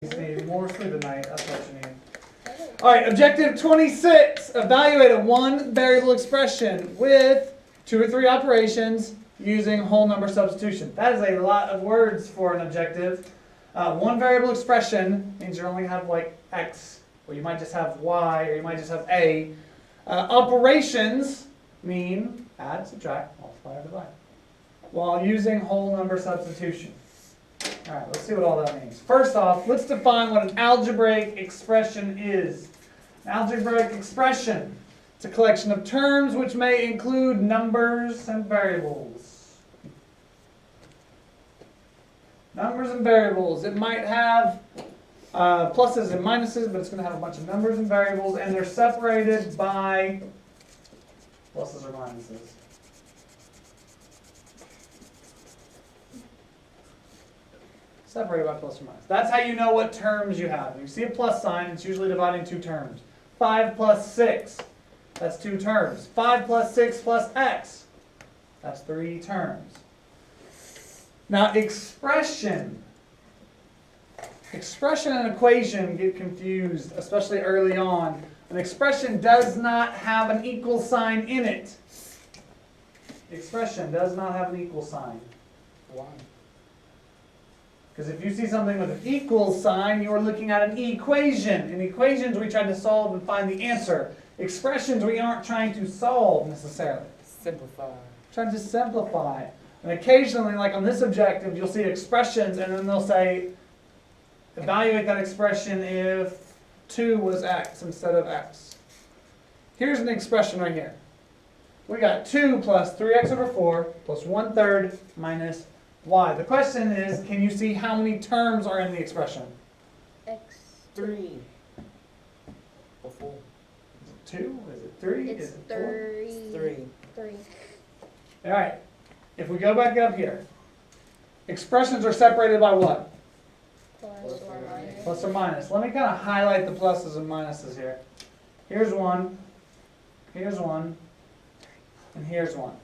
You need more sleep at night, that's what you need. Alright, objective 26. Evaluate a one variable expression with 2 or 3 operations using whole number substitution. That is a lot of words for an objective. One variable expression means you only have like x, or you might just have y, or you might just have a. Operations mean add, subtract, multiply, or divide, while using whole number substitution. Alright, let's see what all that means. First off, let's define what an algebraic expression is. An algebraic expression, it's a collection of terms which may include numbers and variables. Numbers and variables. It might have pluses and minuses, but it's going to have a bunch of numbers and variables, and they're separated by pluses or minuses. Separated by plus or minus. That's how you know what terms you have. When you see a plus sign, it's usually dividing 2 terms. 5 plus 6, that's 2 terms. 5 plus 6 plus x, that's 3 terms. Now expression. Expression and equation get confused, especially early on. An expression does not have an equal sign in it. Expression does not have an equal sign. Why? Because if you see something with an equal sign, you are looking at an equation. In equations, we try to solve and find the answer. Expressions, we aren't trying to solve necessarily. Simplify. Trying to simplify. And occasionally, like on this objective, you'll see expressions, and then they'll say, evaluate that expression if 2 was x instead of x. Here's an expression right here. We got 2 plus 3x over 4 plus 1/3 minus y. The question is, can you see how many terms are in the expression? X. 3. Or 4. Is it 2? Is it 3? It's Is it 4? 3. 3. Alright, if we go back up here, expressions are separated by what? Plus or minus. Plus or minus. Let me kind of highlight the pluses and minuses here. Here's one, and here's one.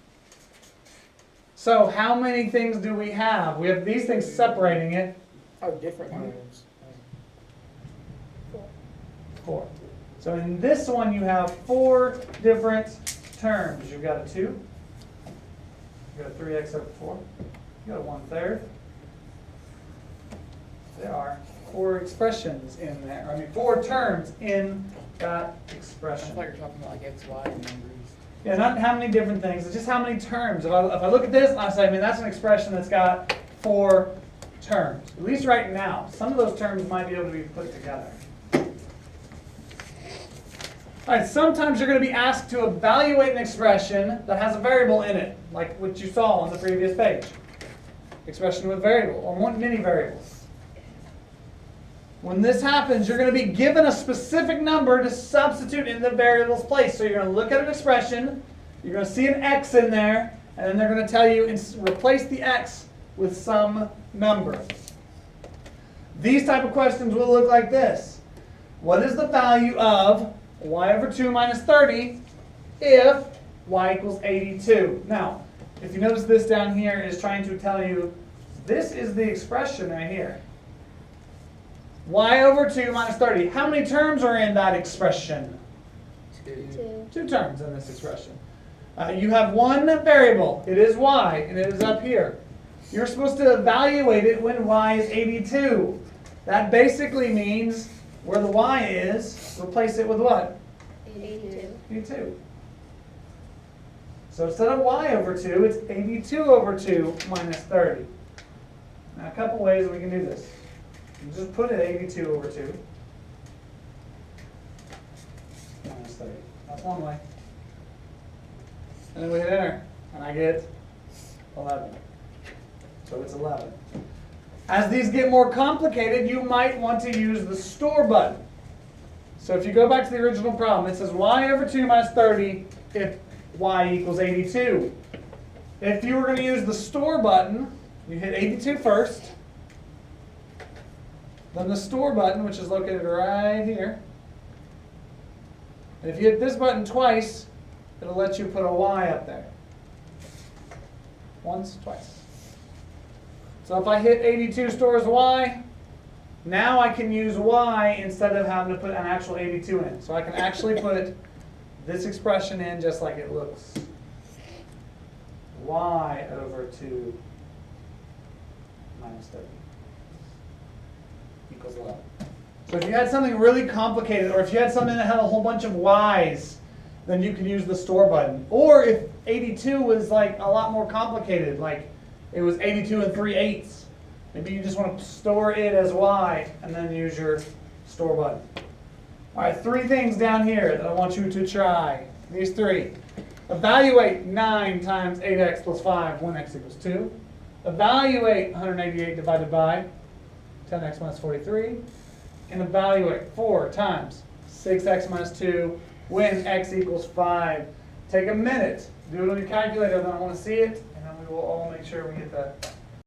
So how many things do we have? We have these things separating it. Oh, different terms. 4. So in this one you have 4 different terms. You've got a 2. You've got a 3x over 4. You've got a 1/3. There are 4 expressions in there. I mean 4 terms in that I expression. thought you were talking about like x, y, and numbers. Yeah, not how many different things, it's just how many terms. If I look at this and I say, I mean, that's an expression that's got 4 terms. At least right now. Some of those terms might be able to be put together. Alright, sometimes you're going to be asked to evaluate an expression that has a variable in it, like what you saw on the previous page. Expression with variable, or many variables. When this happens, you're going to be given a specific number to substitute in the variable's place. So you're going to look at an expression, you're going to see an x in there, and then they're going to tell you replace the x with some number. These type of questions will look like this. What is the value of y over 2 minus 30 if y equals 82? Now, if you notice this down here is trying to tell you this is the expression right here. Y over 2 minus 30. How many terms are in that expression? 2. 2 terms in this expression. You have one variable. It is y, and it is up here. You're supposed to evaluate it when y is 82. That basically means where the y is, replace it with what? 82. 82. So instead of y over 2, it's 82 over 2 minus 30. Now a couple ways we can do this. You just put it 82 over 2 minus 30. That's one way. And then we hit enter, and I get 11. So it's 11. As these get more complicated, you might want to use the store button. So if you go back to the original problem, it says y over 2 minus 30 if y equals 82. If you were going to use the store button, you hit 82 first. Then the store button, which is located right here. And if you hit this button twice, it'll let you put a y up there. Once, twice. So if I hit 82 stores y, Now I can use y instead of having to put an actual 82 in. So I can actually put this expression in just like it looks. Y over 2 minus 30 equals 11. So if you had something really complicated, or if you had something that had a whole bunch of y's, then you could use the store button. Or if 82 was like a lot more complicated, like it was 82 and 3/8, maybe you just want to store it as y and then use your store button. All right, 3 things down here that I want you to try. These 3. Evaluate 9 times 8x plus 5 when x equals 2. Evaluate 188 divided by 10x minus 43. And evaluate 4 times 6x minus 2 when x equals 5. Take a minute. Do it on your calculator, then I want to see it, and then we will all make sure we get that.